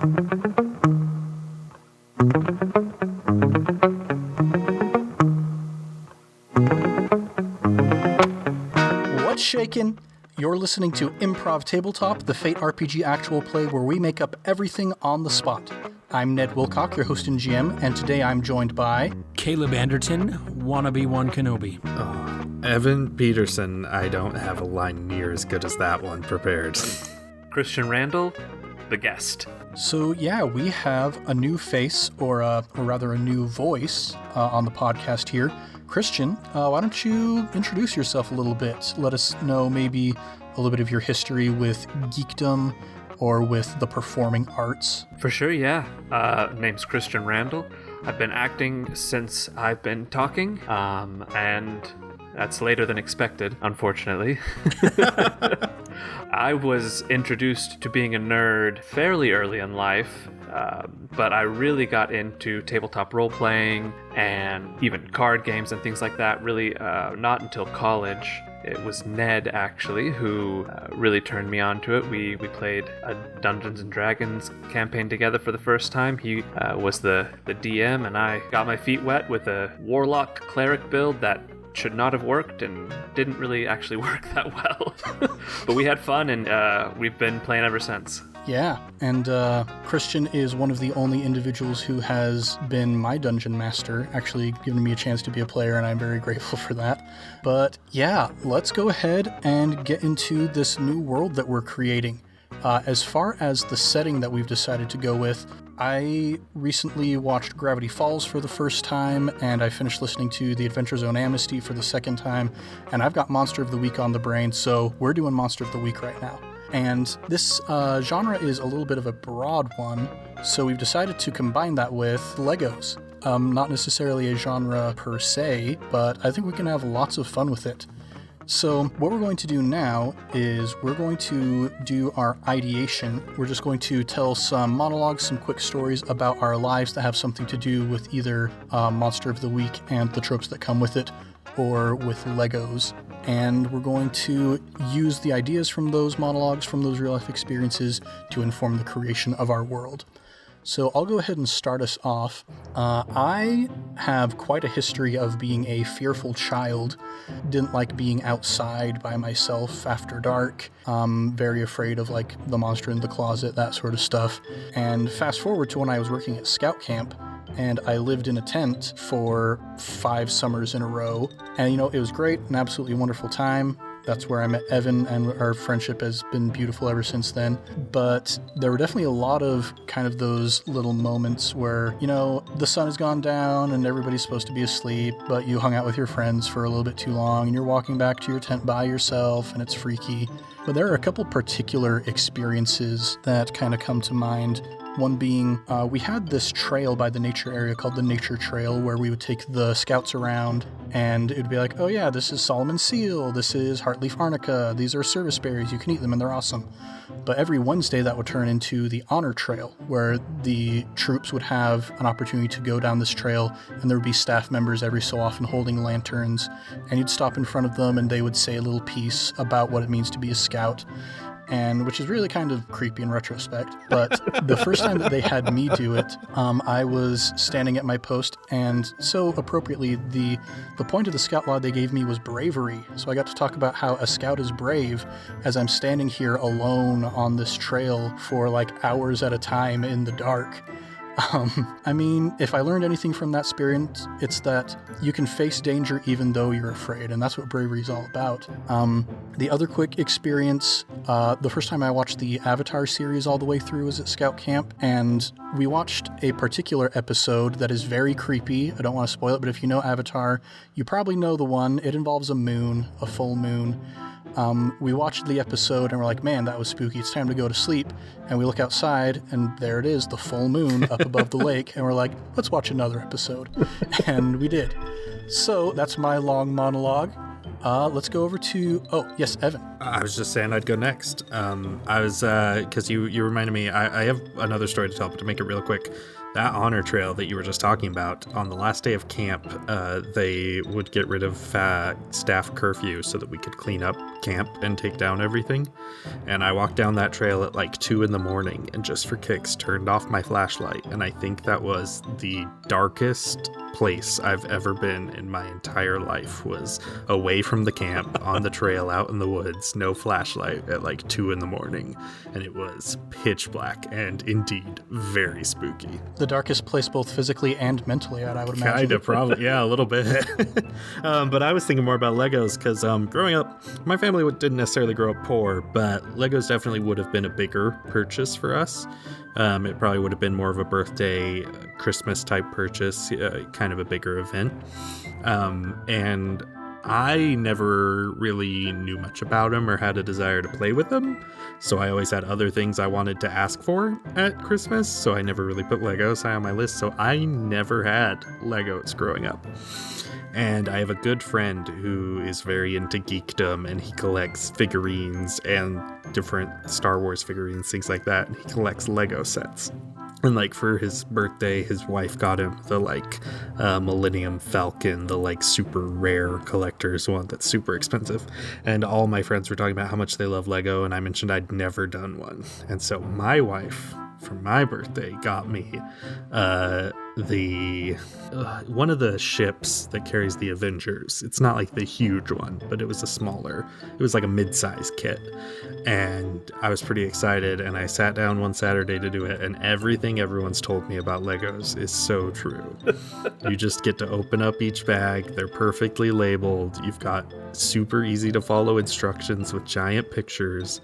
What's shaking? You're listening to Improv Tabletop, the Fate RPG actual play where we make up everything on the spot. I'm Ned Wilcock, your host and GM, and today I'm joined by... Caleb Anderton, wannabe one Kenobi. Oh, Evan Peterson. I don't have a line near as good as that one prepared. Christian Randall, the guest. So yeah, we have a new face, or rather a new voice on the podcast here. Christian, why don't you introduce yourself a little bit? Let us know maybe a little bit of your history with geekdom or with the performing arts. For sure, yeah. Name's Christian Randall. I've been acting since I've been talking, and that's later than expected, unfortunately. I was introduced to being a nerd fairly early in life, but I really got into tabletop role-playing and even card games and things like that really not until college. It was Ned, actually, who really turned me on to it. We played a Dungeons & Dragons campaign together for the first time. He was the DM, and I got my feet wet with a Warlock Cleric build that should not have worked and didn't really actually work that well. But we had fun, and we've been playing ever since. Yeah, and Christian is one of the only individuals who has been my dungeon master, actually giving me a chance to be a player, and I'm very grateful for that. But yeah, let's go ahead and get into this new world that we're creating. As far as the setting that we've decided to go with, I recently watched Gravity Falls for the first time, and I finished listening to The Adventure Zone Amnesty for the second time, and I've got Monster of the Week on the brain, so we're doing Monster of the Week right now. And this genre is a little bit of a broad one, so we've decided to combine that with Legos. Not necessarily a genre per se, but I think we can have lots of fun with it. So what we're going to do now is we're going to do our ideation. We're just going to tell some monologues, some quick stories about our lives that have something to do with either Monster of the Week and the tropes that come with it, or with Legos. And we're going to use the ideas from those monologues, from those real-life experiences, to inform the creation of our world. So I'll go ahead and start us off. I have quite a history of being a fearful child. Didn't like being outside by myself after dark. Very afraid of like the monster in the closet, that sort of stuff. And fast forward to when I was working at scout camp, and I lived in a tent for 5 summers in a row. And, it was great, an absolutely wonderful time. That's where I met Evan, and our friendship has been beautiful ever since then. But there were definitely a lot of kind of those little moments where, the sun has gone down and everybody's supposed to be asleep, but you hung out with your friends for a little bit too long, and you're walking back to your tent by yourself, and it's freaky. But there are a couple particular experiences that kind of come to mind. One being, we had this trail by the nature area called the Nature Trail, where we would take the scouts around, and it would be like, oh yeah, this is Solomon Seal, this is Heartleaf Arnica, these are service berries, you can eat them and they're awesome. But every Wednesday that would turn into the Honor Trail, where the troops would have an opportunity to go down this trail, and there would be staff members every so often holding lanterns, and you'd stop in front of them and they would say a little piece about what it means to be a scout. And which is really kind of creepy in retrospect. But the first time that they had me do it, I was standing at my post, and so appropriately, the point of the scout law they gave me was bravery. So I got to talk about how a scout is brave as I'm standing here alone on this trail for like hours at a time in the dark. If I learned anything from that experience, it's that you can face danger even though you're afraid, and that's what bravery is all about. The other quick experience, the first time I watched the Avatar series all the way through was at Scout Camp, and we watched a particular episode that is very creepy. I don't want to spoil it, but if you know Avatar, you probably know the one. It involves a moon, a full moon. We watched the episode and we're like, man, that was spooky. It's time to go to sleep. And we look outside and there it is, the full moon up above the lake. And we're like, let's watch another episode. And we did. So that's my long monologue. Let's go over to, yes, Evan. I was just saying I'd go next. Because you reminded me, I have another story to tell, but to make it real quick, That honor trail that you were just talking about, on the last day of camp, they would get rid of staff curfew so that we could clean up camp and take down everything. And I walked down that trail at like 2 a.m. and just for kicks turned off my flashlight. And I think that was the darkest place I've ever been in my entire life, was away from the camp on the trail out in the woods, no flashlight at like 2 a.m. And it was pitch black and indeed very spooky. The darkest place both physically and mentally, I would imagine. Kind of, probably. Yeah, a little bit. But I was thinking more about Legos because growing up, my family didn't necessarily grow up poor, but Legos definitely would have been a bigger purchase for us. It probably would have been more of a birthday, Christmas type purchase, kind of a bigger event. And I never really knew much about them or had a desire to play with them. So I always had other things I wanted to ask for at Christmas. So I never really put Legos high on my list. So I never had Legos growing up. And I have a good friend who is very into geekdom, and he collects figurines and different Star Wars figurines, things like that. And he collects Lego sets. And like for his birthday, his wife got him the Millennium Falcon, the super rare collector's one that's super expensive. And all my friends were talking about how much they love Lego, and I mentioned I'd never done one. And so my wife, for my birthday, got me one of the ships that carries the Avengers. It's not like the huge one, but it was it was like a mid-size kit. And I was pretty excited, and I sat down one Saturday to do it, and everything everyone's told me about Legos is so true. You just get to open up each bag. They're perfectly labeled. You've got super easy to follow instructions with giant pictures.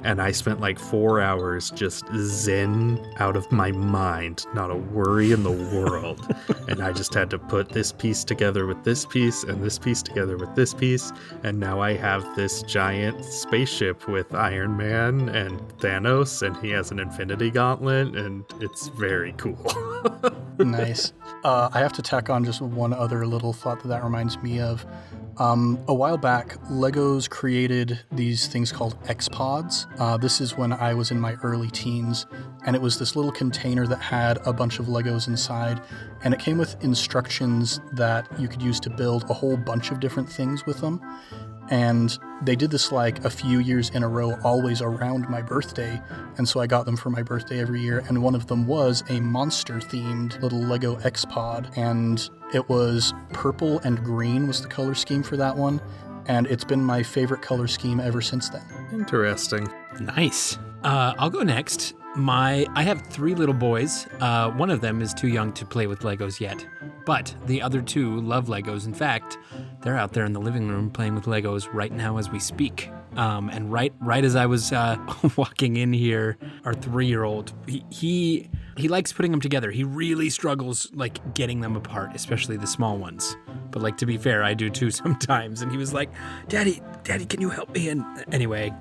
And I spent like 4 hours just zen out of my mind, not a worry in the world. And I just had to put this piece together with this piece and this piece together with this piece. And now I have this giant spaceship with Iron Man and Thanos, and he has an Infinity Gauntlet, and it's very cool. Nice. I have to tack on just one other little thought that reminds me of. A while back, Legos created these things called X-Pods. This is when I was in my early teens, and it was this little container that had a bunch of Legos inside, and it came with instructions that you could use to build a whole bunch of different things with them. And they did this like a few years in a row, always around my birthday. And so I got them for my birthday every year. And one of them was a monster-themed little Lego X-Pod. And it was purple and green was the color scheme for that one. And it's been my favorite color scheme ever since then. Interesting. Nice. I'll go next. I have 3 little boys. One of them is too young to play with Legos yet, but the other 2 love Legos. In fact, they're out there in the living room playing with Legos right now as we speak. And right as I was walking in here, our 3-year-old, he likes putting them together. He really struggles getting them apart, especially the small ones. But to be fair, I do too sometimes. And he was like, Daddy, can you help me? And anyway,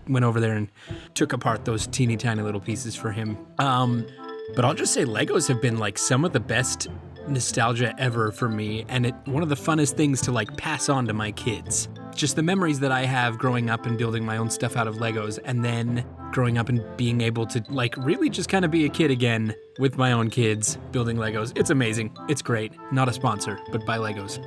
went over there and took apart those teeny tiny little pieces for him. But I'll just say Legos have been some of the best nostalgia ever for me, and one of the funnest things to pass on to my kids. Just the memories that I have growing up and building my own stuff out of Legos, and then growing up and being able to really just kind of be a kid again with my own kids building Legos. It's amazing. It's great. Not a sponsor, but buy Legos.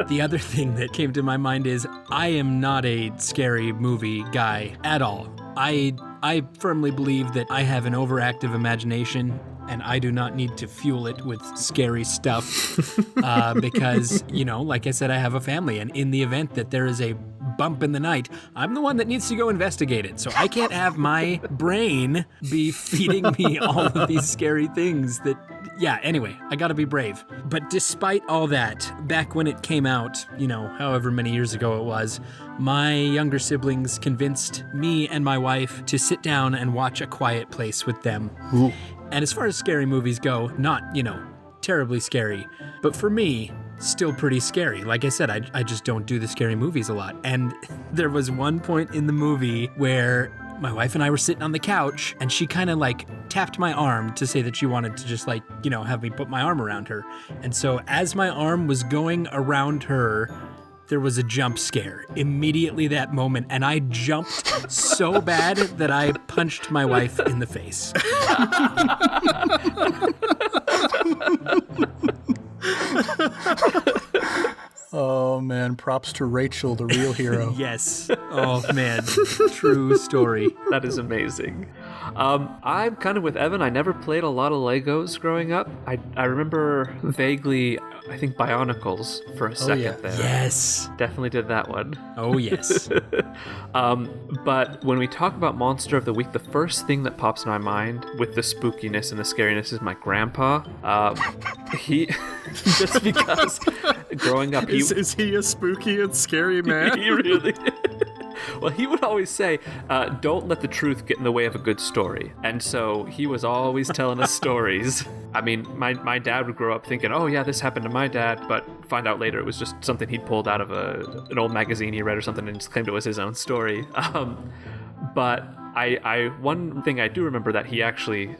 The other thing that came to my mind is I am not a scary movie guy at all. I firmly believe that I have an overactive imagination, and I do not need to fuel it with scary stuff because, like I said, I have a family, and in the event that there is a bump in the night, I'm the one that needs to go investigate it. So I can't have my brain be feeding me all of these scary things anyway, I gotta be brave. But despite all that, back when it came out, however many years ago it was, my younger siblings convinced me and my wife to sit down and watch A Quiet Place with them. Ooh. And as far as scary movies go, not, terribly scary, but for me, still pretty scary. Like I said, I just don't do the scary movies a lot. And there was one point in the movie where my wife and I were sitting on the couch, and she kind of tapped my arm to say that she wanted to just have me put my arm around her. And so as my arm was going around her, there was a jump scare immediately that moment, and I jumped so bad that I punched my wife in the face. props to Rachel, the real hero. Yes. Oh, man. True story. That is amazing. I'm kind of with Evan. I never played a lot of Legos growing up. I remember vaguely, I think, Bionicles for a second there. Yes. Definitely did that one. Oh, yes. But when we talk about Monster of the Week, the first thing that pops in my mind with the spookiness and the scariness is my grandpa. He, just because growing up... Is he a spooky and scary man? He really... Well, he would always say, don't let the truth get in the way of a good story. And so he was always telling us stories. I mean, my dad would grow up thinking, oh, yeah, this happened to my dad, but find out later it was just something he'd pulled out of an old magazine he read or something and just claimed it was his own story. But one thing I do remember that he actually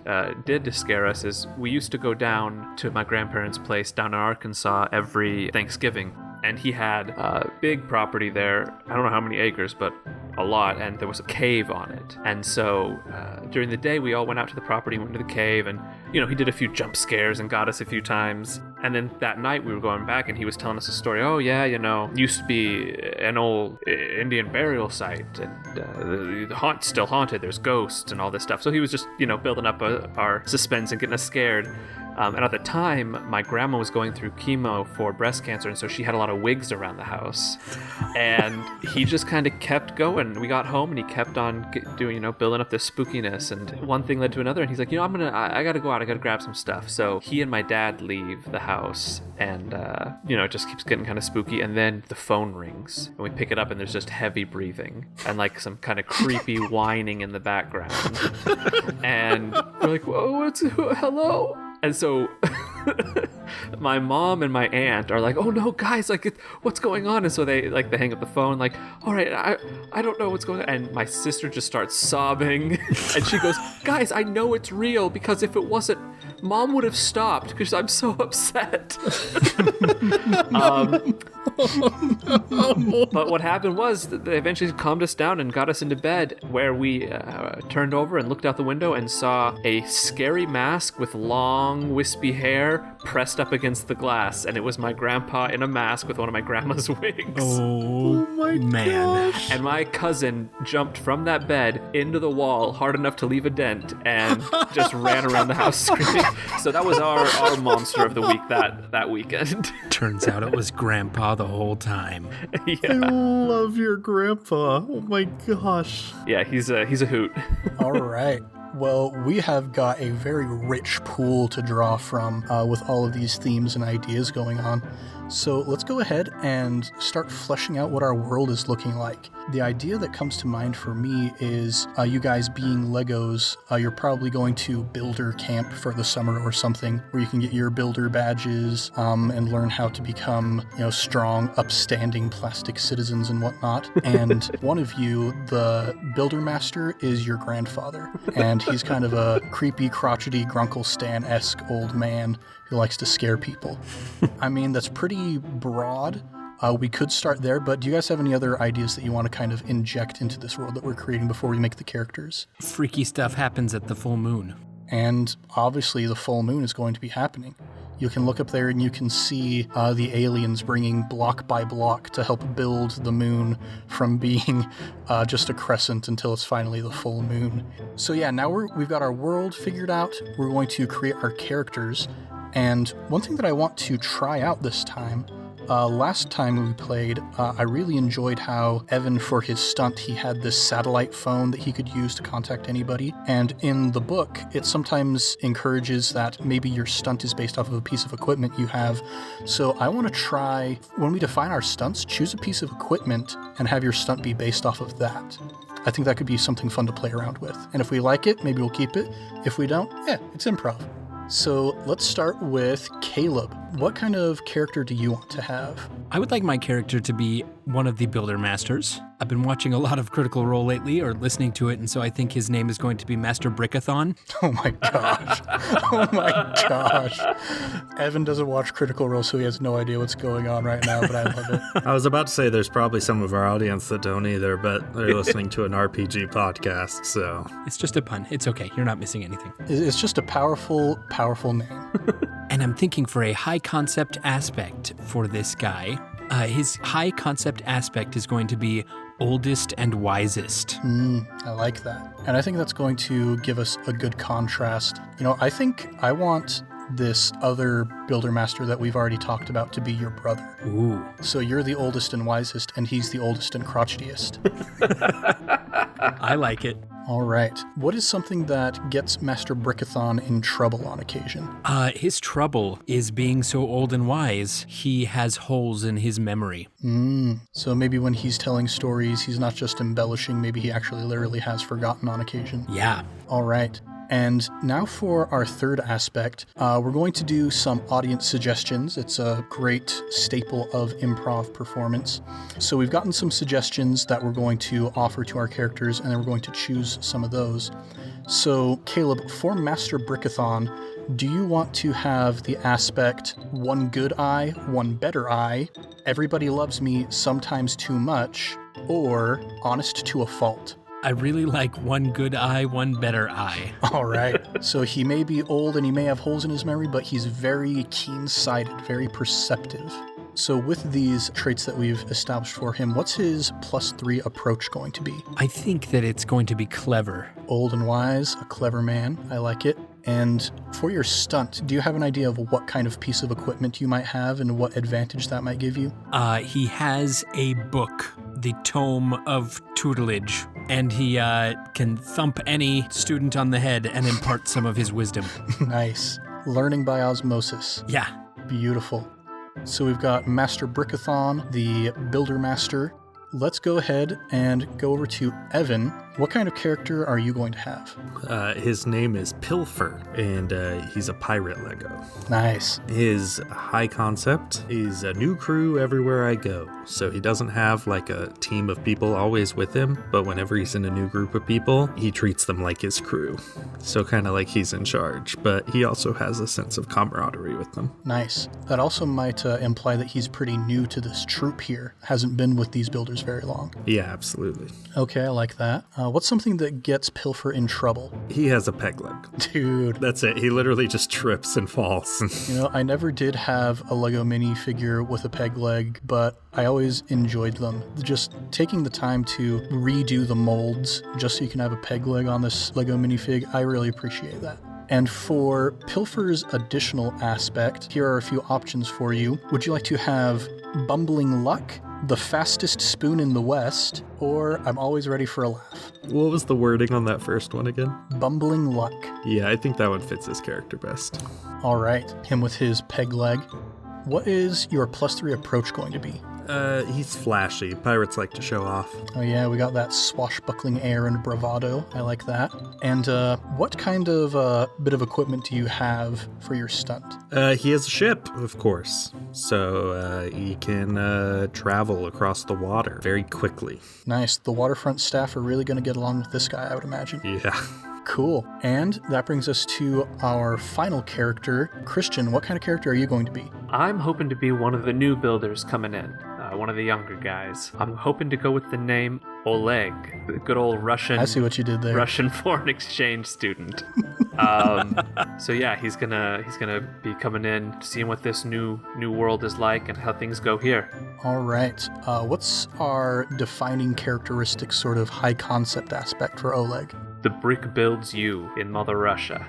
did to scare us is we used to go down to my grandparents' place down in Arkansas every Thanksgiving. And he had a big property there. I don't know how many acres, but a lot. And there was a cave on it. And so during the day, we all went out to the property, went to the cave. And, he did a few jump scares and got us a few times. And then that night we were going back and he was telling us a story. Oh, yeah, used to be an old Indian burial site. And the haunt's still haunted. There's ghosts and all this stuff. So he was just, building up our suspense and getting us scared. And at the time, my grandma was going through chemo for breast cancer, and so she had a lot of wigs around the house. And he just kind of kept going. We got home, and he kept on doing, building up this spookiness. And one thing led to another, and he's like, I got to go out. I got to grab some stuff. So he and my dad leave the house, and, it just keeps getting kind of spooky. And then the phone rings, and we pick it up, and there's just heavy breathing and, like, some kind of creepy whining in the background. And we're like, whoa, hello? And so my mom and my aunt are like, oh no, guys, like, what's going on? And so they hang up the phone, like, all right, I don't know what's going on. And my sister just starts sobbing and she goes, guys, I know it's real because if it wasn't, Mom would have stopped because I'm so upset. But what happened was that they eventually calmed us down and got us into bed, where we turned over and looked out the window and saw a scary mask with long, wispy hair pressed up against the glass. And it was my grandpa in a mask with one of my grandma's wigs. Oh my man. gosh. And my cousin jumped from that bed into the wall hard enough to leave a dent and just ran around the house screaming. So that was our monster of the week that weekend. Turns out it was Grandpa the whole time. I Yeah. love your grandpa. Oh my gosh. Yeah, he's a hoot. All right. Well, we have got a very rich pool to draw from with all of these themes and ideas going on. So let's go ahead and start fleshing out what our world is looking like. The idea that comes to mind for me is you guys being Legos, you're probably going to builder camp for the summer or something where you can get your builder badges and learn how to become, strong, upstanding plastic citizens and whatnot. And one of you, the builder master, is your grandfather. And he's kind of a creepy, crotchety, Grunkle Stan-esque old man who likes to scare people. I mean, that's pretty broad. We could start there, but do you guys have any other ideas that you want to kind of inject into this world that we're creating before we make the characters? Freaky stuff happens at the full moon. And obviously the full moon is going to be happening. You can look up there and you can see the aliens bringing block by block to help build the moon from being just a crescent until it's finally the full moon. So yeah, now we've got our world figured out. We're going to create our characters. And one thing that I want to try out this time, last time we played, I really enjoyed how Evan, for his stunt, he had this satellite phone that he could use to contact anybody. And in the book, it sometimes encourages that maybe your stunt is based off of a piece of equipment you have. So I want to try, when we define our stunts, choose a piece of equipment and have your stunt be based off of that. I think that could be something fun to play around with. And if we like it, maybe we'll keep it. If we don't, it's improv. So let's start with Caleb. What kind of character do you want to have? I would like my character to be one of the Builder Masters. I've been watching a lot of Critical Role lately, or listening to it, and so I think his name is going to be Master Brickithon. Oh my gosh. Oh my gosh. Evan doesn't watch Critical Role, so he has no idea what's going on right now, but I love it. I was about to say there's probably some of our audience that don't either, but they're listening to an RPG podcast, so. It's just a pun. It's okay. You're not missing anything. It's just a powerful, powerful name. And I'm thinking for a high concept aspect for this guy, His high concept aspect is going to be oldest and wisest. I like that. And I think that's going to give us a good contrast. I think I want this other builder master that we've already talked about to be your brother. Ooh. So you're the oldest and wisest, and he's the oldest and crotchetiest. I like it. All right. What is something that gets Master Brickithon in trouble on occasion? His trouble is being so old and wise, he has holes in his memory. So maybe when he's telling stories, he's not just embellishing, maybe he actually literally has forgotten on occasion. Yeah. All right. And now for our third aspect, we're going to do some audience suggestions. It's a great staple of improv performance. So we've gotten some suggestions that we're going to offer to our characters, and then we're going to choose some of those. So Caleb, for Master Brickithon, do you want to have the aspect one good eye, one better eye, everybody loves me, sometimes too much, or honest to a fault? I really like one good eye, one better eye. All right. So he may be old and he may have holes in his memory, but he's very keen-sighted, very perceptive. So with these traits that we've established for him, what's his +3 approach going to be? I think that it's going to be clever. Old and wise, a clever man. I like it. And for your stunt, do you have an idea of what kind of piece of equipment you might have and what advantage that might give you? He has a book, the Tome of Tutelage, and he can thump any student on the head and impart some of his wisdom. Nice. Learning by osmosis. Yeah. Beautiful. So we've got Master Brickithon, the Builder Master. Let's go ahead and go over to Evan. What kind of character are you going to have? His name is Pilfer, and he's a pirate Lego. Nice. His high concept is a new crew everywhere I go. So he doesn't have like a team of people always with him, but whenever he's in a new group of people, he treats them like his crew. So kind of like he's in charge, but he also has a sense of camaraderie with them. Nice. That also might imply that he's pretty new to this troop here. Hasn't been with these builders very long. Yeah, absolutely. Okay, I like that. What's something that gets Pilfer in trouble? He has a peg leg. Dude. That's it. He literally just trips and falls. I never did have a Lego minifigure with a peg leg, but I always enjoyed them. Just taking the time to redo the molds just so you can have a peg leg on this Lego minifig, I really appreciate that. And for Pilfer's additional aspect, here are a few options for you. Would you like to have Bumbling Luck, the fastest spoon in the West, or I'm always ready for a laugh? What was the wording on that first one again? Bumbling Luck. Yeah, I think that one fits his character best. All right, him with his peg leg. What is your +3 approach going to be? He's flashy. Pirates like to show off. Oh yeah, we got that swashbuckling air and bravado. I like that. And what kind of bit of equipment do you have for your stunt? He has a ship, of course. So he can travel across the water very quickly. Nice. The waterfront staff are really going to get along with this guy, I would imagine. Yeah. Cool. And that brings us to our final character. Christian, what kind of character are you going to be? I'm hoping to be one of the new builders coming in, one of the younger guys. I'm hoping to go with the name Oleg, the good old Russian. I see what you did there. Russian foreign exchange student. So yeah, he's gonna be coming in, seeing what this new world is like and how things go here. All right. What's our defining characteristic, sort of high concept aspect for Oleg? The brick builds you in Mother Russia.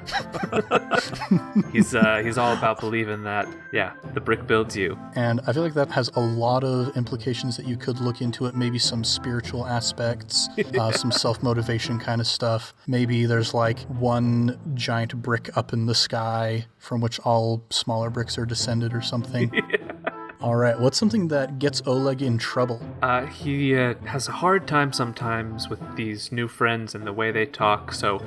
He's all about believing that, yeah, the brick builds you. And I feel like that has a lot of implications that you could look into it. Maybe some spiritual aspects, some self-motivation kind of stuff. Maybe there's like one giant brick up in the sky from which all smaller bricks are descended or something. Yeah. All right, what's something that gets Oleg in trouble? He has a hard time sometimes with these new friends and the way they talk, so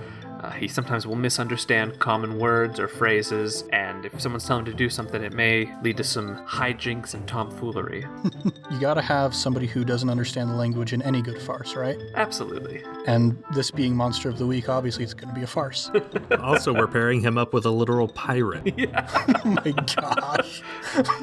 he sometimes will misunderstand common words or phrases, and if someone's telling him to do something, it may lead to some hijinks and tomfoolery. You gotta have somebody who doesn't understand the language in any good farce, right? Absolutely. And this being Monster of the Week, obviously it's gonna be a farce. Also, we're pairing him up with a literal pirate. Yeah. Oh my gosh.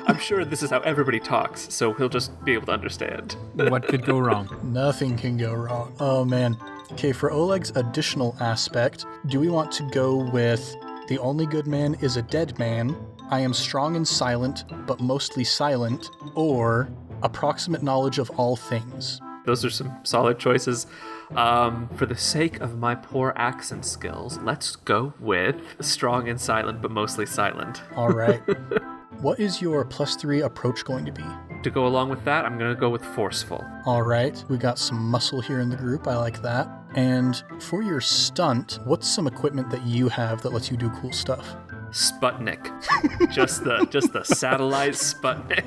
I'm sure this is how everybody talks, so he'll just be able to understand. What could go wrong? Nothing can go wrong. Oh man. Okay, for Oleg's additional aspect, do we want to go with the only good man is a dead man, I am strong and silent, but mostly silent, or approximate knowledge of all things. Those are some solid choices. For the sake of my poor accent skills, let's go with strong and silent, but mostly silent. All right. What is your +3 approach going to be? To go along with that, I'm going to go with forceful. All right. We got some muscle here in the group. I like that. And for your stunt, what's some equipment that you have that lets you do cool stuff? Sputnik. just the satellite Sputnik.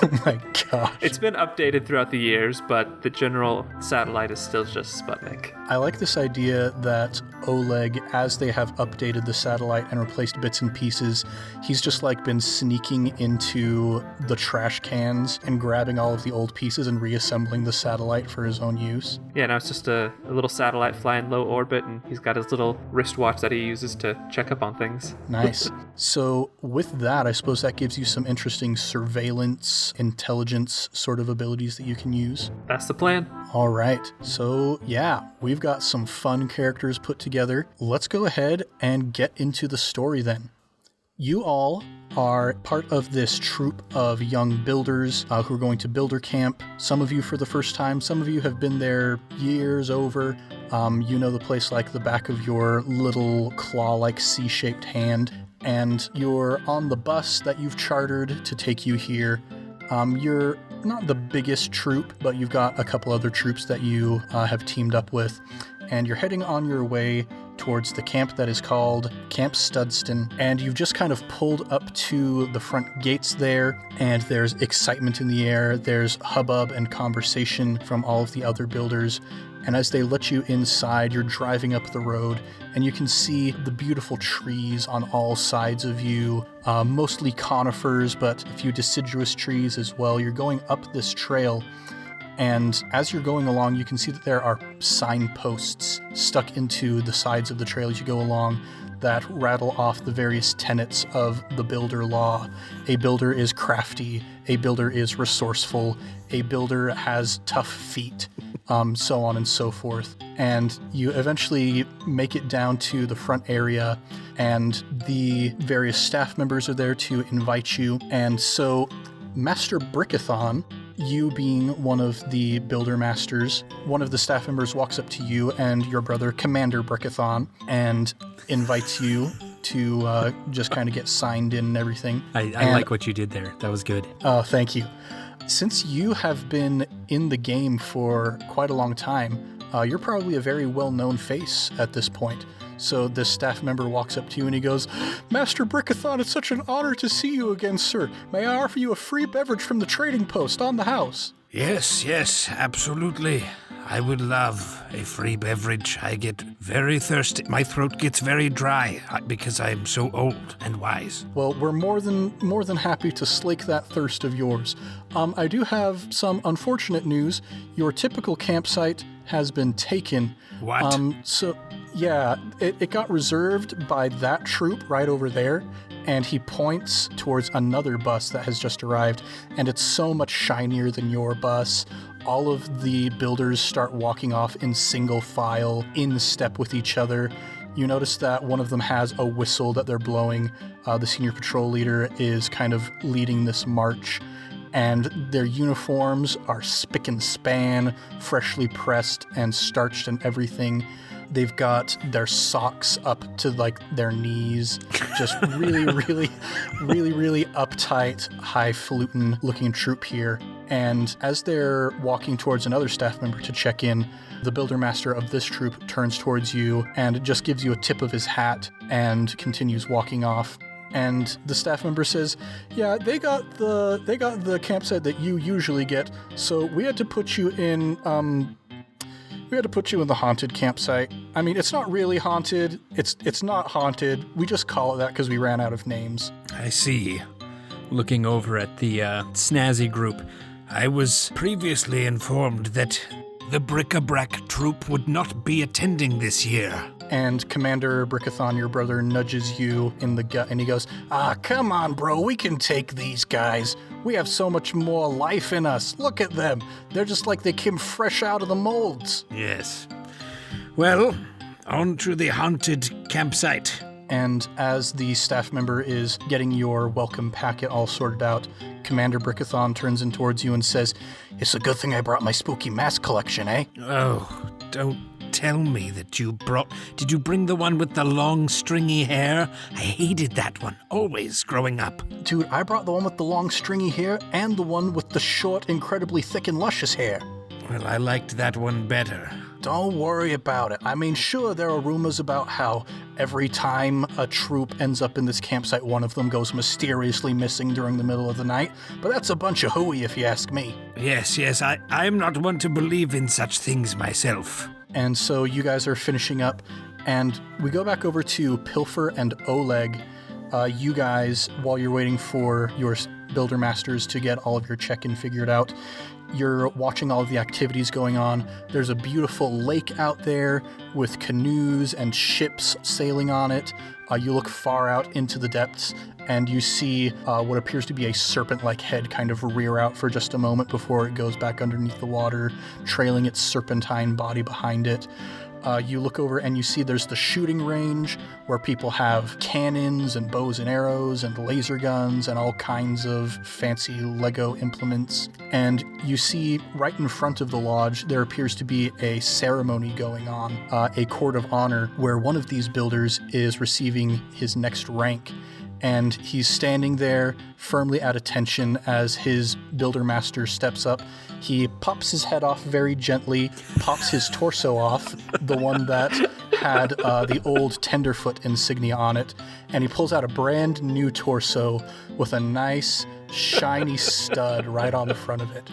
Oh my gosh. It's been updated throughout the years, but the general satellite is still just Sputnik. I like this idea that Oleg, as they have updated the satellite and replaced bits and pieces, he's just like been sneaking into the trash cans and grabbing all of the old pieces and reassembling the satellite for his own use. Yeah, now it's just a little satellite flying low orbit, and he's got his little wristwatch that he uses to check up on things. Nice. So with that, I suppose that gives you some interesting surveillance, intelligence sort of abilities that you can use. That's the plan. All right. So yeah, we've got some fun characters put together. Let's go ahead and get into the story then. You all are part of this troop of young builders who are going to builder camp. Some of you for the first time, some of you have been there years over. You know the place like the back of your little claw-like C-shaped hand, and you're on the bus that you've chartered to take you here. You're not the biggest troop, but you've got a couple other troops that you have teamed up with, and you're heading on your way towards the camp that is called Camp Studston, and you've just kind of pulled up to the front gates there, and there's excitement in the air, there's hubbub and conversation from all of the other builders, and as they let you inside, you're driving up the road, and you can see the beautiful trees on all sides of you, mostly conifers, but a few deciduous trees as well. You're going up this trail, and as you're going along, you can see that there are signposts stuck into the sides of the trail as you go along that rattle off the various tenets of the builder law. A builder is crafty, a builder is resourceful, a builder has tough feet, so on and so forth. And you eventually make it down to the front area, and the various staff members are there to invite you. And so Master Brickithon, you being one of the builder masters, one of the staff members walks up to you and your brother, Commander Brickithon, and invites you to just kind of get signed in and everything. I like what you did there. That was good. Oh, thank you. Since you have been in the game for quite a long time, you're probably a very well-known face at this point. So this staff member walks up to you and he goes, "Master Brickithon, it's such an honor to see you again, sir. May I offer you a free beverage from the trading post on the house?" Yes, absolutely. I would love a free beverage. I get very thirsty. My throat gets very dry because I am so old and wise. Well, we're more than happy to slake that thirst of yours. I do have some unfortunate news. Your typical campsite has been taken. What? Yeah, it got reserved by that troop right over there, and he points towards another bus that has just arrived, and it's so much shinier than your bus. All of the builders start walking off in single file, in step with each other. You notice that one of them has a whistle that they're blowing. The senior patrol leader is kind of leading this march, and their uniforms are spick and span, freshly pressed and starched and everything. They've got their socks up to like their knees, just really uptight, highfalutin looking troop here. And as they're walking towards another staff member to check in, the builder master of this troop turns towards you and just gives you a tip of his hat and continues walking off. And the staff member says, "Yeah, they got the campsite that you usually get, so we had to put you in the haunted campsite. I mean, it's not really haunted. It's not haunted. We just call it that because we ran out of names." I see. Looking over at the snazzy group, I was previously informed that the Brick-a-Brack troop would not be attending this year. And Commander Brickithon, your brother, nudges you in the gut, and he goes, "Come on, bro, we can take these guys. We have so much more life in us. Look at them. They're just like they came fresh out of the molds." Yes. Well, on to the haunted campsite. And as the staff member is getting your welcome packet all sorted out, Commander Brickithon turns in towards you and says, "It's a good thing I brought my spooky mask collection, eh?" Oh, don't tell me that you brought... Did you bring the one with the long, stringy hair? I hated that one, always growing up. Dude, I brought the one with the long stringy hair and the one with the short, incredibly thick and luscious hair. Well, I liked that one better. Don't worry about it. I mean, sure, there are rumors about how every time a troop ends up in this campsite, one of them goes mysteriously missing during the middle of the night, but that's a bunch of hooey if you ask me. Yes, I'm not one to believe in such things myself. And so you guys are finishing up, and we go back over to Pilfer and Oleg. You guys, while you're waiting for your builder masters to get all of your check-in figured out, you're watching all of the activities going on. There's a beautiful lake out there with canoes and ships sailing on it. You look far out into the depths, and you see what appears to be a serpent-like head kind of rear out for just a moment before it goes back underneath the water, trailing its serpentine body behind it. You look over and you see there's the shooting range where people have cannons and bows and arrows and laser guns and all kinds of fancy Lego implements. And you see right in front of the lodge, there appears to be a ceremony going on, a court of honor, where one of these builders is receiving his next rank. And he's standing there firmly at attention as his builder master steps up. He pops his head off very gently, pops his torso off, the one that had the old Tenderfoot insignia on it, and he pulls out a brand new torso with a nice, shiny stud right on the front of it.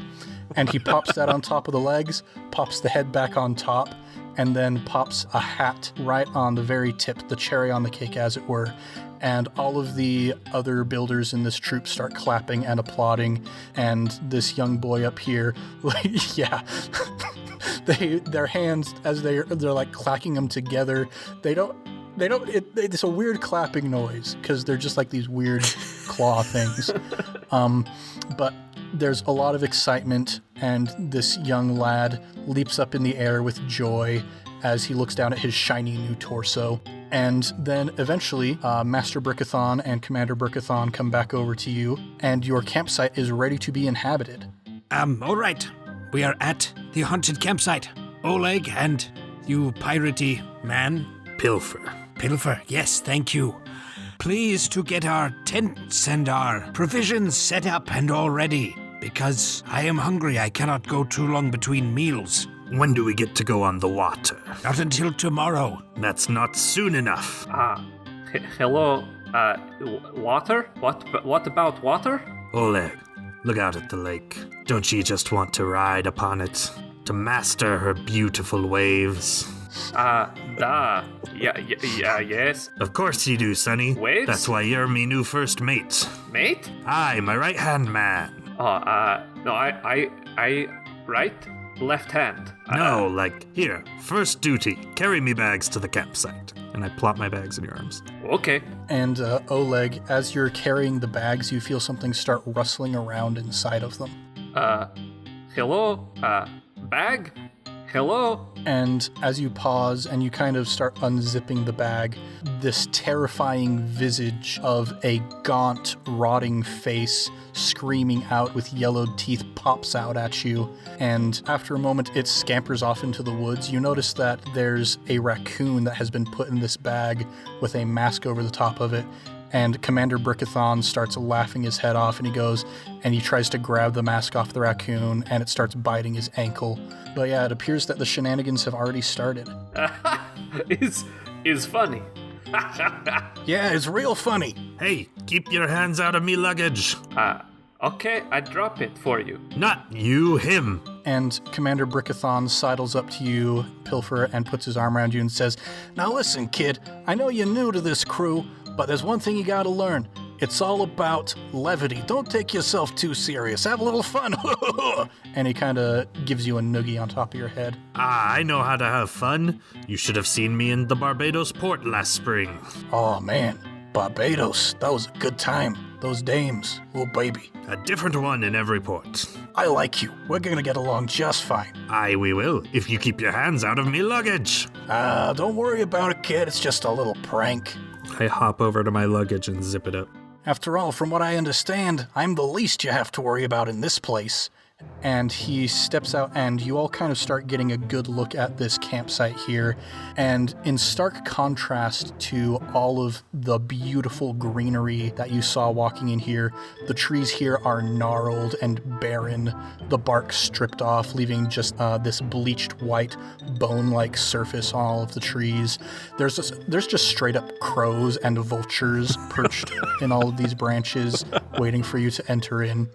And he pops that on top of the legs, pops the head back on top, and then pops a hat right on the very tip, the cherry on the cake, as it were. And all of the other builders in this troop start clapping and applauding, and this young boy up here, yeah, their hands, as they're like clacking them together, it's a weird clapping noise, because they're just like these weird claw things. But there's a lot of excitement, and this young lad leaps up in the air with joy as he looks down at his shiny new torso. And then eventually, Master Brickithon and Commander Brickithon come back over to you, and your campsite is ready to be inhabited. All right. We are at the haunted campsite. Oleg and you piratey man. Pilfer, yes, thank you. Please to get our tents and our provisions set up and all ready, because I am hungry. I cannot go too long between meals. When do we get to go on the water? Not until tomorrow. That's not soon enough. Hello, water? What about water? Oleg, look out at the lake. Don't you just want to ride upon it? To master her beautiful waves? Yes. Of course you do, Sonny. Waves? That's why you're me new first mate. Mate? Aye, my right-hand man. No, I right? Left hand. No, like, here, first duty, carry me bags to the campsite. And I plop my bags in your arms. Okay. And Oleg, as you're carrying the bags, you feel something start rustling around inside of them. Hello? Bag? Hello? And as you pause and you kind of start unzipping the bag, this terrifying visage of a gaunt, rotting face screaming out with yellowed teeth pops out at you. And after a moment, it scampers off into the woods. You notice that there's a raccoon that has been put in this bag with a mask over the top of it. And Commander Brickithon starts laughing his head off, and he goes and he tries to grab the mask off the raccoon, and it starts biting his ankle. But yeah, it appears that the shenanigans have already started. Is funny. Yeah, it's real funny. Hey, keep your hands out of me luggage. Okay, I drop it for you. Not you, him. And Commander Brickithon sidles up to you, Pilfer, and puts his arm around you and says, "Now listen, kid, I know you're new to this crew, but there's one thing you gotta learn. It's all about levity. Don't take yourself too serious. Have a little fun." And he kind of gives you a noogie on top of your head. I know how to have fun. You should have seen me in the Barbados port last spring. Oh, man. Barbados. That was a good time. Those dames. Oh, baby. A different one in every port. I like you. We're gonna get along just fine. Aye, we will, if you keep your hands out of me luggage. Don't worry about it, kid. It's just a little prank. I hop over to my luggage and zip it up. After all, from what I understand, I'm the least you have to worry about in this place. And he steps out, and you all kind of start getting a good look at this campsite here. And in stark contrast to all of the beautiful greenery that you saw walking in here, the trees here are gnarled and barren, the bark stripped off, leaving just this bleached white bone-like surface on all of the trees. There's just straight up crows and vultures perched in all of these branches, waiting for you to enter in.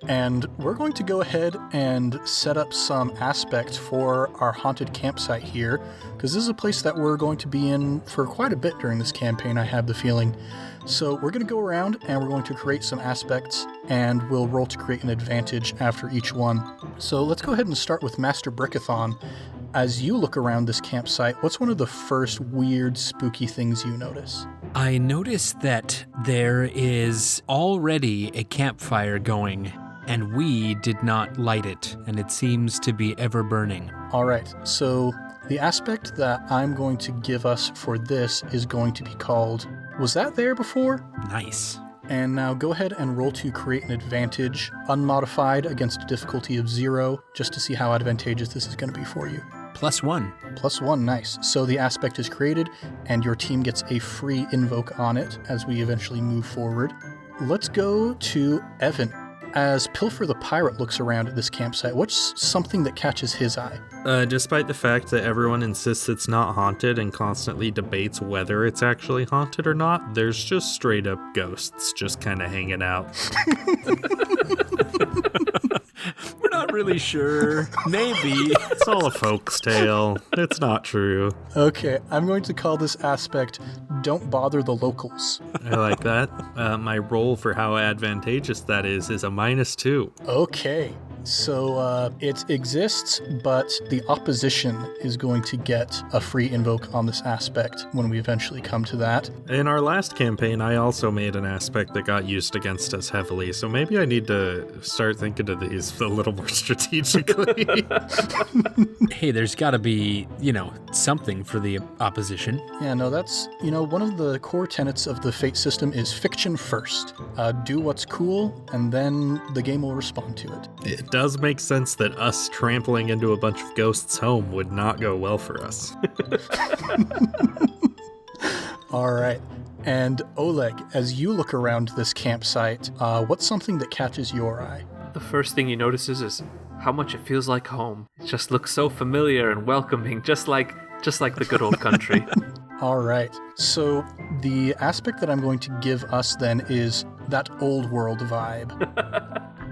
And we're going to go ahead and set up some aspects for our haunted campsite here, because this is a place that we're going to be in for quite a bit during this campaign, I have the feeling. So we're going to go around and we're going to create some aspects, and we'll roll to create an advantage after each one. So let's go ahead and start with Master Brickithon. As you look around this campsite, what's one of the first weird, spooky things you notice? I noticed that there is already a campfire going, and we did not light it, and it seems to be ever burning. All right, so the aspect that I'm going to give us for this is going to be called, was that there before? Nice. And now go ahead and roll to create an advantage, unmodified against a difficulty of 0, just to see how advantageous this is going to be for you. +1. +1, nice. So the aspect is created, and your team gets a free invoke on it as we eventually move forward. Let's go to Evan. As Pilfer the Pirate looks around at this campsite, what's something that catches his eye? Despite the fact that everyone insists it's not haunted and constantly debates whether it's actually haunted or not, there's just straight up ghosts just kind of hanging out. We're not really sure. Maybe. It's all a folk's tale. It's not true. Okay, I'm going to call this aspect, Don't Bother the Locals. I like that. My roll for how advantageous that is a -2. Okay, so it exists, but the opposition is going to get a free invoke on this aspect when we eventually come to that. In our last campaign, I also made an aspect that got used against us heavily, so maybe I need to start thinking of these a little more strategically. Hey, there's got to be, something for the opposition. Yeah, no, that's, one of the core tenets of the Fate system is fiction first. Do what's cool, and then the game will respond to it. It does make sense that us trampling into a bunch of ghosts' home would not go well for us. All right. And Oleg, as you look around this campsite, what's something that catches your eye? The first thing he notices is how much it feels like home. It just looks so familiar and welcoming, just like the good old country. All right. So the aspect that I'm going to give us then is that old world vibe.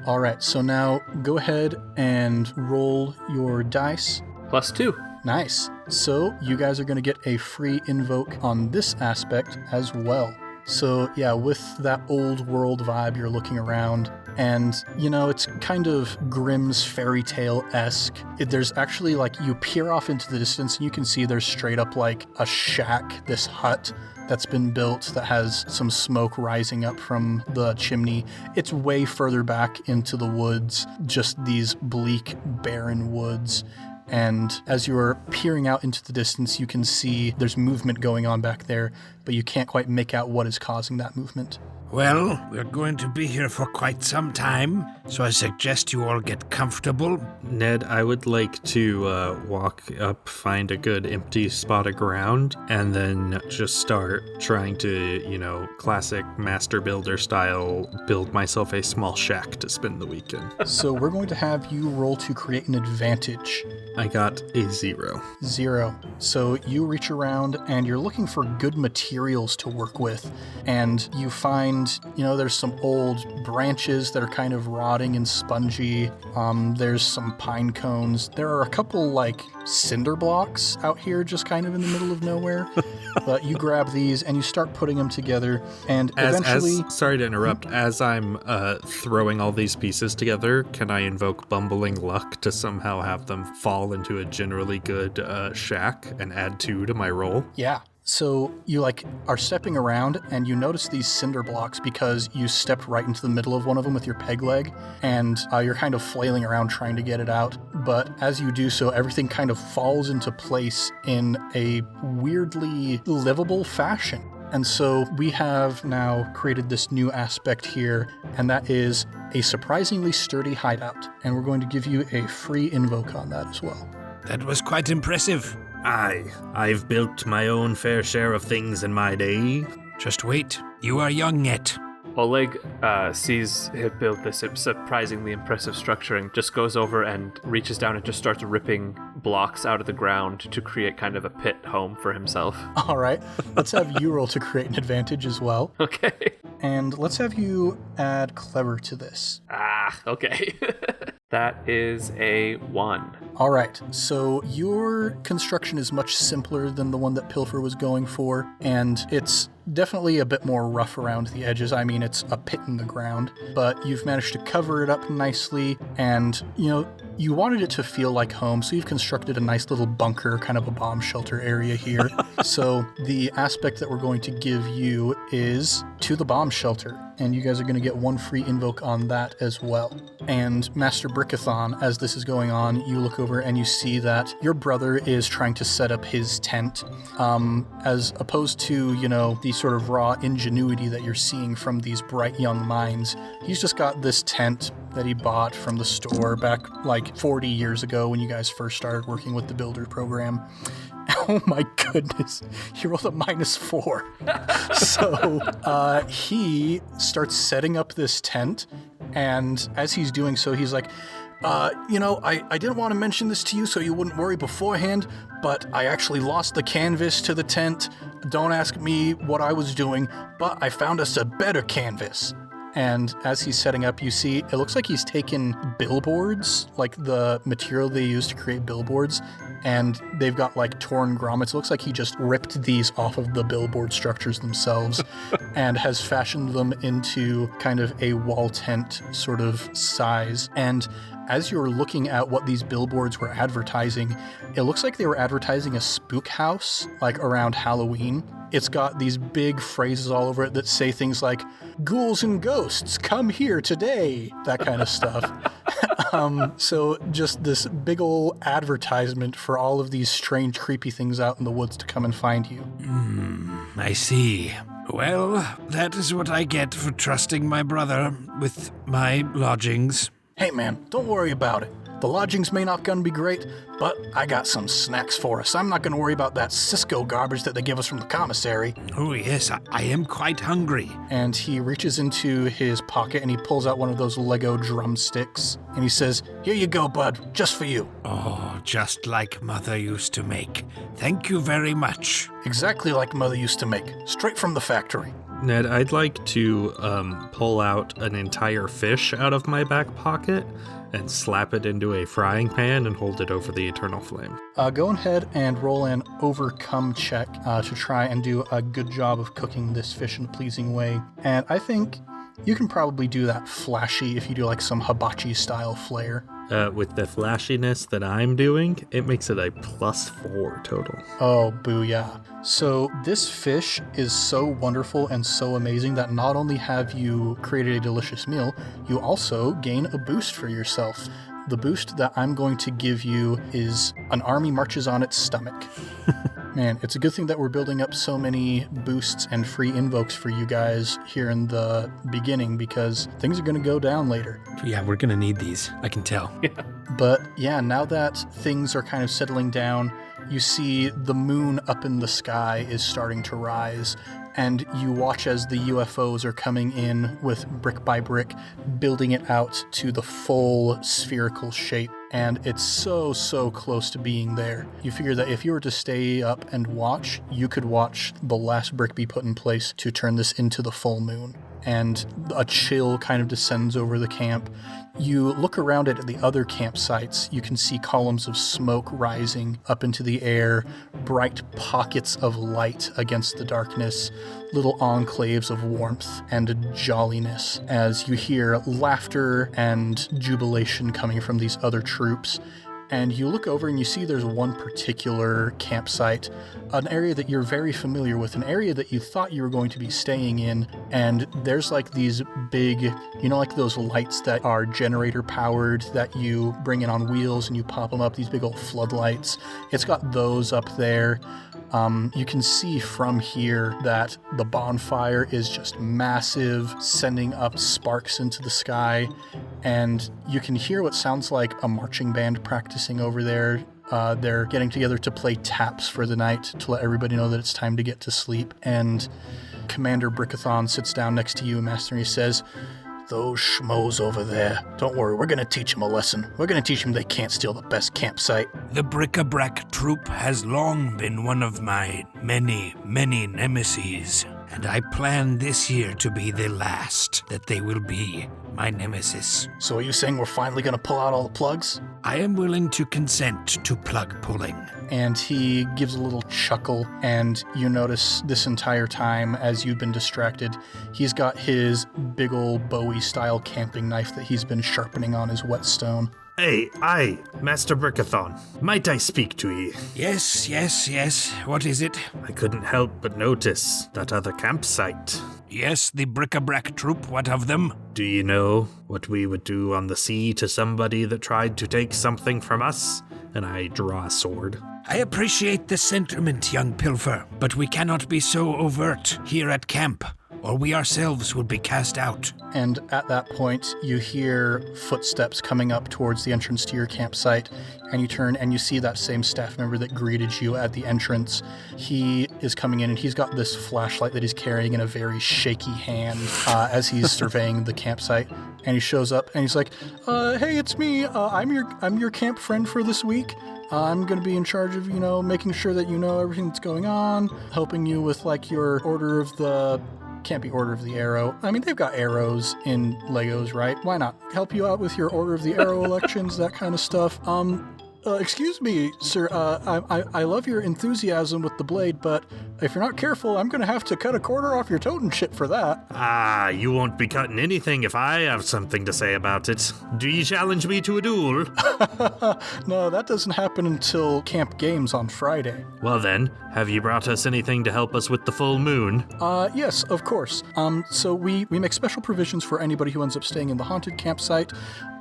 All right. So now go ahead and roll your dice. +2. Nice. So you guys are going to get a free invoke on this aspect as well. So yeah, with that old world vibe, you're looking around, and it's kind of Grimm's fairy tale-esque. There's actually you peer off into the distance and you can see there's straight up a shack, this hut that's been built that has some smoke rising up from the chimney. It's way further back into the woods, just these bleak, barren woods. And as you're peering out into the distance, you can see there's movement going on back there, but you can't quite make out what is causing that movement. Well, we're going to be here for quite some time, so I suggest you all get comfortable. Ned, I would like to walk up, find a good empty spot of ground, and then just start trying to, classic master builder style, build myself a small shack to spend the weekend. So we're going to have you roll to create an advantage. I got a 0. 0. So you reach around and you're looking for good materials to work with, and you find, there's some old branches that are kind of rotting and spongy. There's some pine cones. There are a couple cinder blocks out here just kind of in the middle of nowhere. But you grab these and you start putting them together, and eventually... Sorry to interrupt. As I'm throwing all these pieces together, can I invoke bumbling luck to somehow have them fall into a generally good shack and add 2 to my roll? Yeah. So you are stepping around and you notice these cinder blocks because you stepped right into the middle of one of them with your peg leg, and you're kind of flailing around trying to get it out. But as you do so, everything kind of falls into place in a weirdly livable fashion. And so we have now created this new aspect here, and that is a surprisingly sturdy hideout. And we're going to give you a free invoke on that as well. That was quite impressive. Aye, I've built my own fair share of things in my day. Just wait. You are young yet. Oleg sees him build this surprisingly impressive structure and just goes over and reaches down and just starts ripping blocks out of the ground to create kind of a pit home for himself. All right, let's have you roll to create an advantage as well. Okay. And let's have you add clever to this. Okay. That is a 1. All right, so your construction is much simpler than the one that Pilfer was going for, and it's definitely a bit more rough around the edges. I mean, it's a pit in the ground, but you've managed to cover it up nicely, and, you wanted it to feel like home, so you've constructed a nice little bunker, kind of a bomb shelter area here. So the aspect that we're going to give you is to the bomb shelter, and you guys are going to get 1 free invoke on that as well. And Master Brickithon, as this is going on, you look over and you see that your brother is trying to set up his tent, as opposed to, the sort of raw ingenuity that you're seeing from these bright young minds. He's just got this tent that he bought from the store back like 40 years ago when you guys first started working with the builder program. Oh my goodness, he rolled a -4. So he starts setting up this tent, and as he's doing so, he's like, I didn't want to mention this to you so you wouldn't worry beforehand, but I actually lost the canvas to the tent. Don't ask me what I was doing, but I found us a better canvas. And as he's setting up, you see, it looks like he's taken billboards, like the material they use to create billboards, and they've got like torn grommets. It looks like he just ripped these off of the billboard structures themselves and has fashioned them into kind of a wall tent sort of size. And as you're looking at what these billboards were advertising, it looks like they were advertising a spook house, like around Halloween. It's got these big phrases all over it that say things like, "Ghouls and ghosts, come here today," that kind of stuff. So just this big ol' advertisement for all of these strange, creepy things out in the woods to come and find you. I see. Well, that is what I get for trusting my brother with my lodgings. Hey man, don't worry about it. The lodgings may not gonna be great, but I got some snacks for us. I'm not gonna worry about that Cisco garbage that they give us from the commissary. Oh yes, I am quite hungry. And he reaches into his pocket and he pulls out one of those Lego drumsticks. And he says, "Here you go, bud, just for you." Oh, just like Mother used to make. Thank you very much. Exactly like Mother used to make, straight from the factory. Ned, I'd like to pull out an entire fish out of my back pocket and slap it into a frying pan and hold it over the eternal flame. Go ahead and roll an overcome check to try and do a good job of cooking this fish in a pleasing way. And I think you can probably do that flashy if you do like some hibachi style flair. With the flashiness that I'm doing, it makes it a +4 total. Oh, booyah. So this fish is so wonderful and so amazing that not only have you created a delicious meal, you also gain a boost for yourself. The boost that I'm going to give you is an army marches on its stomach. Man, it's a good thing that we're building up so many boosts and free invokes for you guys here in the beginning, because things are going to go down later. Yeah, we're going to need these. I can tell. But yeah, now that things are kind of settling down, you see the moon up in the sky is starting to rise, and you watch as the UFOs are coming in with brick by brick, building it out to the full spherical shape. And it's so, so close to being there. You figure that if you were to stay up and watch, you could watch the last brick be put in place to turn this into the full moon. And a chill kind of descends over the camp. You look around at the other campsites, you can see columns of smoke rising up into the air, bright pockets of light against the darkness, little enclaves of warmth and jolliness as you hear laughter and jubilation coming from these other troops. And you look over and you see there's one particular campsite, an area that you're very familiar with, an area that you thought you were going to be staying in, and there's like these big, like those lights that are generator powered that you bring in on wheels and you pop them up, these big old floodlights. It's got those up there. You can see from here that the bonfire is just massive, sending up sparks into the sky, and you can hear what sounds like a marching band practicing over there. They're getting together to play taps for the night to let everybody know that it's time to get to sleep. And Commander Brickithon sits down next to you, Master, and he says, "Those schmoes over there, don't worry, we're going to teach them a lesson. We're going to teach them they can't steal the best campsite." The bric-a-brac troop has long been one of my many, many nemeses, and I plan this year to be the last that they will be my nemesis. "So are you saying we're finally going to pull out all the plugs?" I am willing to consent to plug pulling. And he gives a little chuckle, and you notice this entire time, as you've been distracted, he's got his big ol' Bowie-style camping knife that he's been sharpening on his whetstone. Hey, aye, Master Brickithon, might I speak to ye? Yes, yes, yes. What is it? I couldn't help but notice that other campsite. Yes, the bric-a-brac troop. What of them? Do you know what we would do on the sea to somebody that tried to take something from us? And I draw a sword. I appreciate the sentiment, young Pilfer, but we cannot be so overt here at camp, or we ourselves would be cast out. And at that point, you hear footsteps coming up towards the entrance to your campsite, and you turn and you see that same staff member that greeted you at the entrance. He is coming in, and he's got this flashlight that he's carrying in a very shaky hand as he's surveying the campsite. And he shows up, and he's like, "Hey, it's me. I'm your camp friend for this week. I'm going to be in charge of, making sure that you know everything that's going on, helping you with, your order of the..." Can't be Order of the Arrow. I mean, they've got arrows in Legos, right? Why not? Help you out with your Order of the Arrow elections, that kind of stuff. Excuse me, sir. I love your enthusiasm with the blade, but if you're not careful, I'm going to have to cut a quarter off your totem chip for that. Ah, you won't be cutting anything if I have something to say about it. Do you challenge me to a duel? No, that doesn't happen until Camp Games on Friday. Well then, have you brought us anything to help us with the full moon? Yes, of course. So we make special provisions for anybody who ends up staying in the haunted campsite.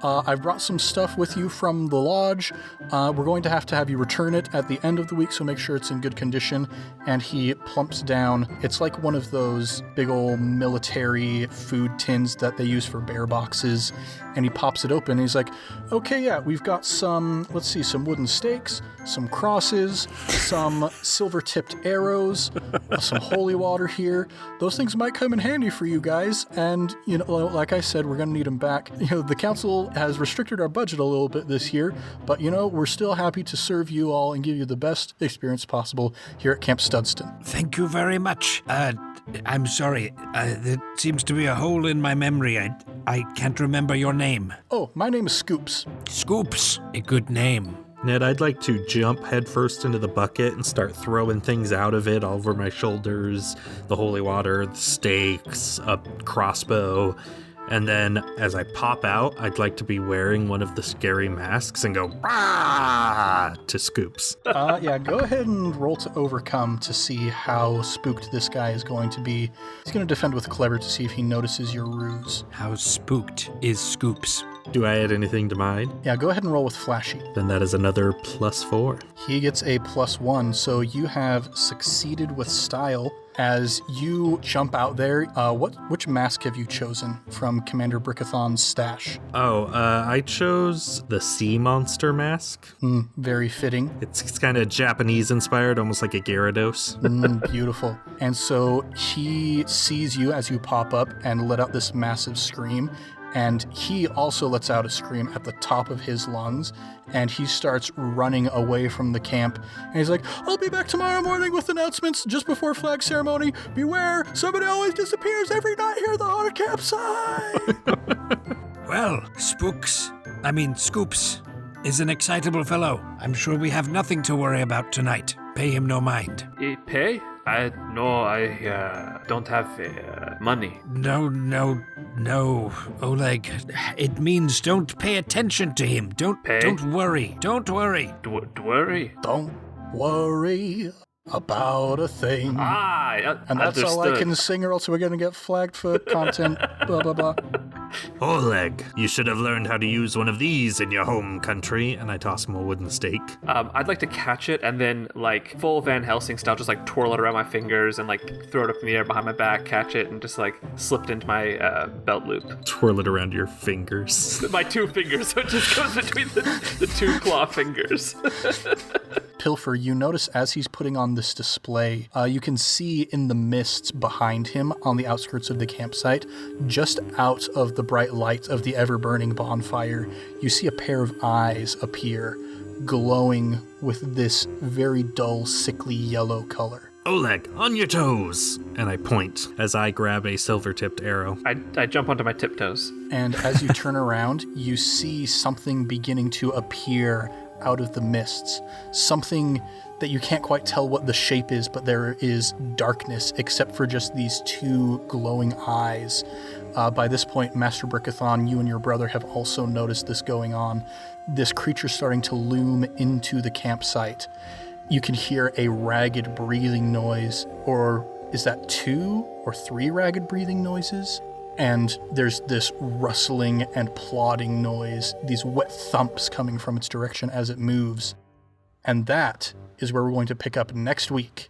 I've brought some stuff with you from the lodge. We're going to have you return it at the end of the week, so make sure it's in good condition. And he plumps down. It's like one of those big old military food tins that they use for bear boxes. And he pops it open, and he's like, "Okay, yeah, we've got some wooden stakes, some crosses, some silver-tipped arrows, some holy water here. Those things might come in handy for you guys. And, like I said, we're going to need them back. The council has restricted our budget a little bit this year, but, we're still happy to serve you all and give you the best experience possible here at Camp Studston." Thank you very much. I'm sorry. There seems to be a hole in my memory. I can't remember your name. Oh, my name is Scoops. Scoops. A good name. Ned, I'd like to jump headfirst into the bucket and start throwing things out of it all over my shoulders. The holy water, the stakes, a crossbow. And then as I pop out, I'd like to be wearing one of the scary masks and go, "Bah!" to Scoops. Yeah, go ahead and roll to overcome to see how spooked this guy is going to be. He's going to defend with clever to see if he notices your ruse. How spooked is Scoops? Do I add anything to mine? Yeah, go ahead and roll with flashy. Then that is another +4. He gets a +1, so you have succeeded with style. As you jump out there, which mask have you chosen from Commander Brickithon's stash? I chose the sea monster mask. Very fitting. It's kind of Japanese inspired, almost like a Gyarados. Beautiful. And so he sees you as you pop up and let out this massive scream. And he also lets out a scream at the top of his lungs, and he starts running away from the camp. And he's like, "I'll be back tomorrow morning with announcements just before flag ceremony. Beware, somebody always disappears every night here at the haunted campsite." Well, Scoops is an excitable fellow. I'm sure we have nothing to worry about tonight. Pay him no mind. Pay? I don't have money. No, Oleg. It means don't pay attention to him. Don't worry. Don't worry. Worry? Don't worry about a thing. And And that's all I can sing, or else we're going to get flagged for content, blah, blah, blah. Oleg, you should have learned how to use one of these in your home country. And I toss him a wooden stake. I'd like to catch it and then, like, full Van Helsing style, just like twirl it around my fingers and like throw it up in the air behind my back, catch it, and just like slip it into my belt loop. Twirl it around your fingers. My 2 fingers, so it just goes between the 2 claw fingers. Pilfer, you notice as he's putting on this display, you can see in the mists behind him on the outskirts of the campsite, just out of the bright light of the ever-burning bonfire, you see a pair of eyes appear, glowing with this very dull, sickly yellow color. Oleg, on your toes! And I point as I grab a silver-tipped arrow. I jump onto my tiptoes. And as you turn around, you see something beginning to appear out of the mists. Something that you can't quite tell what the shape is, but there is darkness except for just these 2 glowing eyes. By this point, Master Brickithon, you and your brother have also noticed this going on. This creature starting to loom into the campsite. You can hear a ragged breathing noise, or is that 2 or 3 ragged breathing noises? And there's this rustling and plodding noise, these wet thumps coming from its direction as it moves. And that is where we're going to pick up next week.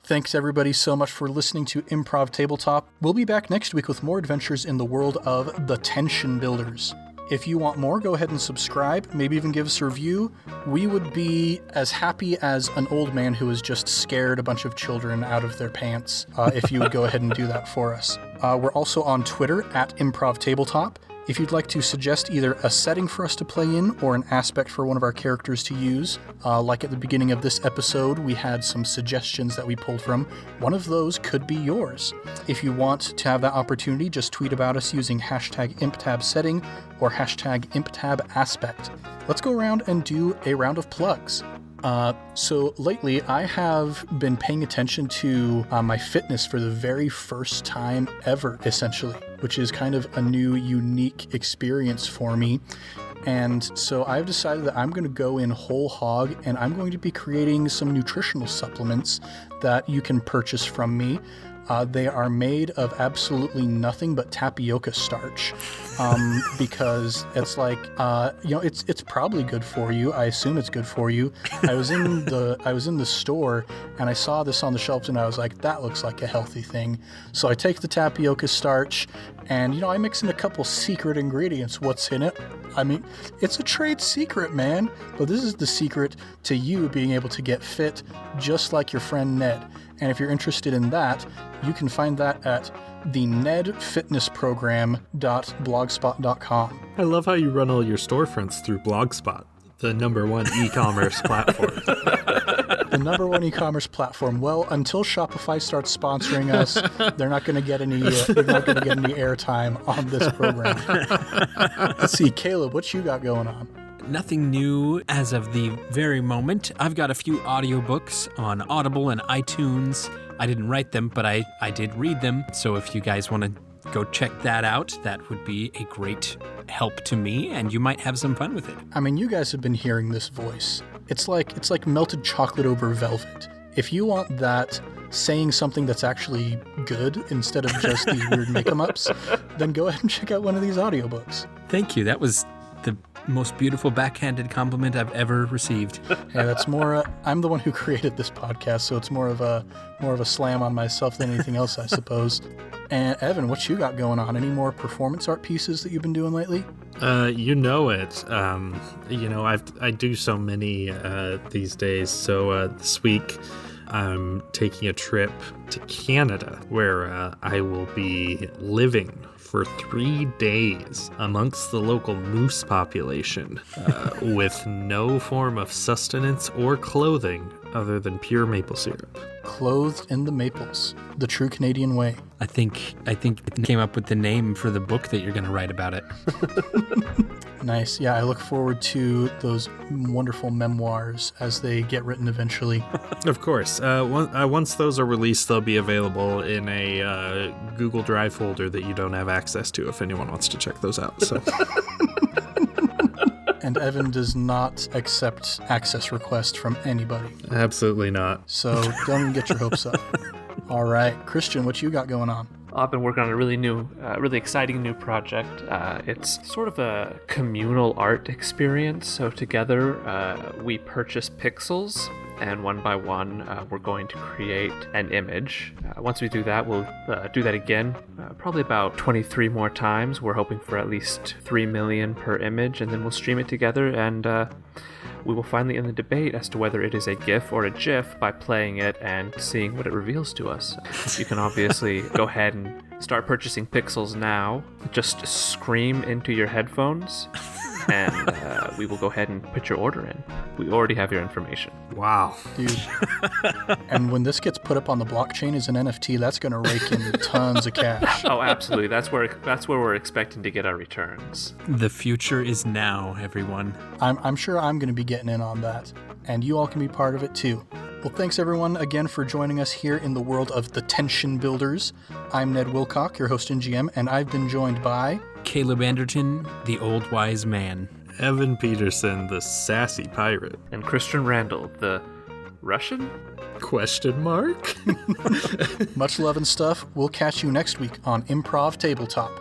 Thanks everybody so much for listening to Improv Tabletop. We'll be back next week with more adventures in the world of the Tension Builders. If you want more, go ahead and subscribe, maybe even give us a review. We would be as happy as an old man who has just scared a bunch of children out of their pants if you would go ahead and do that for us. We're also on Twitter at Improv Tabletop. If you'd like to suggest either a setting for us to play in or an aspect for one of our characters to use, like at the beginning of this episode, we had some suggestions that we pulled from. One of those could be yours. If you want to have that opportunity, just tweet about us using hashtag ImpTabSetting or hashtag ImpTabAspect. Let's go around and do a round of plugs. So lately, I have been paying attention to my fitness for the very first time ever, essentially, which is kind of a new, unique experience for me. And so I've decided that I'm going to go in whole hog, and I'm going to be creating some nutritional supplements that you can purchase from me. They are made of absolutely nothing but tapioca starch, because it's like, it's probably good for you. I assume it's good for you. I was in the store and I saw this on the shelves and I was like, that looks like a healthy thing. So I take the tapioca starch and, I mix in a couple secret ingredients. What's in it? I mean, it's a trade secret, man. But this is the secret to you being able to get fit just like your friend Ned. And if you're interested in that, you can find that at thenedfitnessprogram.blogspot.com. I love how you run all your storefronts through Blogspot, the #1 e-commerce platform. The #1 e-commerce platform. Well, until Shopify starts sponsoring us, they're not going to get any airtime on this program. Let's see, Caleb, what you got going on? Nothing new as of the very moment. I've got a few audiobooks on Audible and iTunes. I didn't write them, but I did read them. So if you guys want to go check that out, that would be a great help to me, and you might have some fun with it. I mean, you guys have been hearing this voice. It's like melted chocolate over velvet. If you want that saying something that's actually good instead of just these weird make-em-ups, then go ahead and check out one of these audiobooks. Thank you. That was the most beautiful backhanded compliment I've ever received. Yeah, that's more. I'm the one who created this podcast, so it's more of a slam on myself than anything else, I suppose. And Evan, what you got going on? Any more performance art pieces that you've been doing lately? You know it. I do so many these days. So this week, I'm taking a trip to Canada, where I will be living for 3 days amongst the local moose population with no form of sustenance or clothing other than pure maple syrup. Clothed in the maples, the true Canadian way. I think it came up with the name for the book that you're going to write about it. Nice. Yeah, I look forward to those wonderful memoirs as they get written eventually. Of course. Once those are released, they'll be available in a Google Drive folder that you don't have access to if anyone wants to check those out. So. And Evan does not accept access requests from anybody. Absolutely not. So don't even get your hopes up. All right, Christian, what you got going on? I've been working on a really exciting new project. It's sort of a communal art experience. So together, we purchase pixels, and one by one, we're going to create an image. Once we do that, we'll do that again, probably about 23 more times. We're hoping for at least 3 million per image, and then we'll stream it together, and we will finally end the debate as to whether it is a GIF or a GIF by playing it and seeing what it reveals to us. You can obviously go ahead and start purchasing pixels now. Just scream into your headphones, and we will go ahead and put your order in. We already have your information. Wow. Dude. And when this gets put up on the blockchain as an NFT, that's going to rake in tons of cash. Oh, absolutely. That's where we're expecting to get our returns. The future is now, everyone. I'm sure I'm going to be getting in on that, and you all can be part of it too. Well, thanks everyone again for joining us here in the world of the Tension Builders. I'm Ned Wilcock, your host and GM, and I've been joined by... Caleb Anderton, the old wise man. Evan Peterson, the sassy pirate. And Christian Randall, the Russian? Question mark? Much love and stuff. We'll catch you next week on Improv Tabletop.